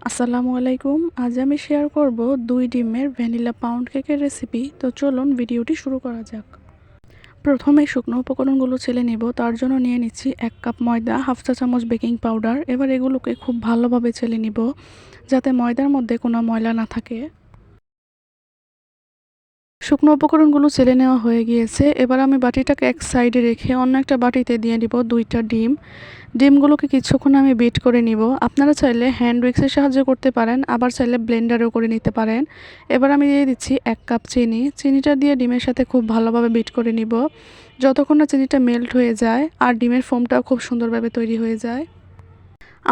আসসালামু আলাইকুম। আজ আমি শেয়ার করব 2 ডিমের ভ্যানিলা পাউন্ড কেকের রেসিপি। তো চলুন ভিডিওটি শুরু করা যাক। প্রথমে শুকনো উপকরণগুলো ছেলে নেব। তার জন্য নিয়ে নিচ্ছি 1 কাপ ময়দা, হাফ চা চামচ বেকিং পাউডার। এবার এগুলোকে খুব ভালোভাবে ছেলে নিব যাতে ময়দার মধ্যে কোনো ময়লা না থাকে। শুকনো উপকরণগুলো ছেলে নেওয়া হয়ে গিয়েছে। এবার আমি বাটিটাকে এক সাইডে রেখে অন্য একটা বাটিতে দিয়ে দিব 2টা ডিম। ডিমগুলোকে কিছুক্ষণ আমি বিট করে নিব। আপনারা চাইলে হ্যান্ড উইক্সের সাহায্যে করতে পারেন, আবার চাইলে ব্লেন্ডারেও করে নিতে পারেন। এবার আমি দিয়ে দিচ্ছি 1 কাপ চিনি। চিনিটা দিয়ে ডিমের সাথে খুব ভালোভাবে বিট করে নিব যতক্ষণ না চিনিটা মেল্ট হয়ে যায় আর ডিমের ফোমটাও খুব সুন্দরভাবে তৈরি হয়ে যায়।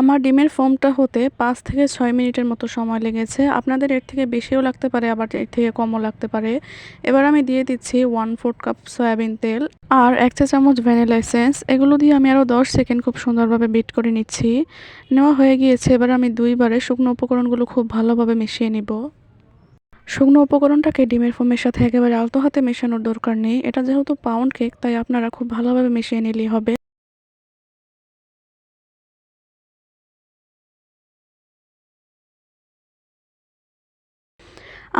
আমার ডিমের ফোমটা হতে 5 থেকে 6 মিনিটের মতো সময় লেগেছে। আপনাদের এর থেকে বেশিও লাগতে পারে, আবার এর থেকে কমও লাগতে পারে। এবার আমি দিয়ে দিচ্ছি 1/4 কাপ সয়াবিন তেল আর 1 চা চামচ ভ্যানিলা এসেন্স। এগুলো দিয়ে আমি আরও 10 সেকেন্ড খুব সুন্দরভাবে বিট করে নিচ্ছি। নেওয়া হয়ে গিয়েছে। এবার আমি 2 বারে শুকনো উপকরণগুলো খুব ভালোভাবে মিশিয়ে নিব। শুকনো উপকরণটাকে ডিমের ফোমের সাথে একেবারে আলতো হাতে মেশানোর দরকার নেই। এটা যেহেতু পাউন্ড কেক, তাই আপনারা খুব ভালোভাবে মিশিয়ে নিলেই হবে।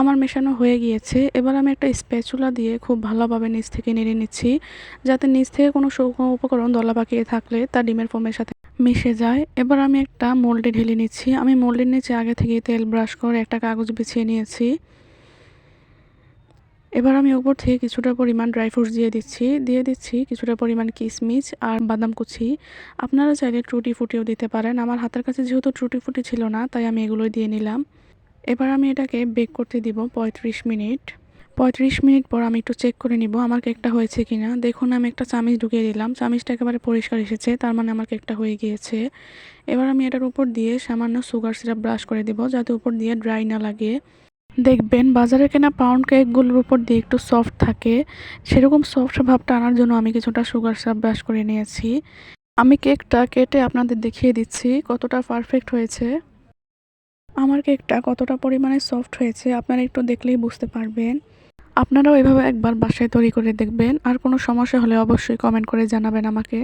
আমার মেশানো হয়ে গিয়েছে। এবার আমি একটা স্প্যাচুলা দিয়ে খুব ভালোভাবে নিচ থেকে নেড়ে নিচ্ছি যাতে নিচ থেকে কোনো শুকনো উপকরণ দলা পাকিয়ে থাকলে তা ডিমের ফোমের সাথে মিশে যায়। এবার আমি একটা মোল্ডে ঢেলে নিচ্ছি। আমি মোল্ডের নিচে আগে থেকে তেল ব্রাশ করে একটা কাগজ বিছিয়ে নিয়েছি। এবার আমি উপর থেকে কিছুটা পরিমাণ ড্রাই ফ্রুটস দিয়ে দিচ্ছি কিছুটা পরিমাণ কিশমিশ আর বাদাম কুচি। আপনারা চাইলে টুটি ফুটিও দিতে পারেন। আমার হাতের কাছে যেহেতু টুটি ফুটি ছিল না, তাই আমি এগুলোই দিয়ে নিলাম। এবার আমি এটাকে বেক করতে দিব 35 মিনিট। 35 মিনিট পর আমি একটু চেক করে নিব আমার কেকটা হয়েছে কিনা। দেখুন আমি একটা চামিচ ঢুকিয়ে দিলাম, চামিচটা একেবারে পরিষ্কার এসেছে, তার মানে আমার কেকটা হয়ে গিয়েছে। এবার আমি এটার উপর দিয়ে সামান্য সুগার সিরাপ ব্রাশ করে দিব যাতে উপর দিয়ে ড্রাই না লাগে। দেখবেন বাজারে কেনা পাউন্ড কেকগুলোর উপর দিয়ে একটু সফট থাকে, সেরকম সফট ভাবটা আনার জন্য আমি কিছুটা সুগার সিরাপ ব্রাশ করে নিয়েছি। আমি কেকটা কেটে আপনাদের দেখিয়ে দিচ্ছি কতটা পারফেক্ট হয়েছে। আমার কেকটা কতটা পরিমাণে সফট হয়েছে আপনারা একটু দেখলেই বুঝতে পারবেন। আপনারাও এভাবে একবার বাসায় তৈরি করে দেখবেন। আর কোনো সমস্যা হলে অবশ্যই কমেন্ট করে জানাবেন আমাকে।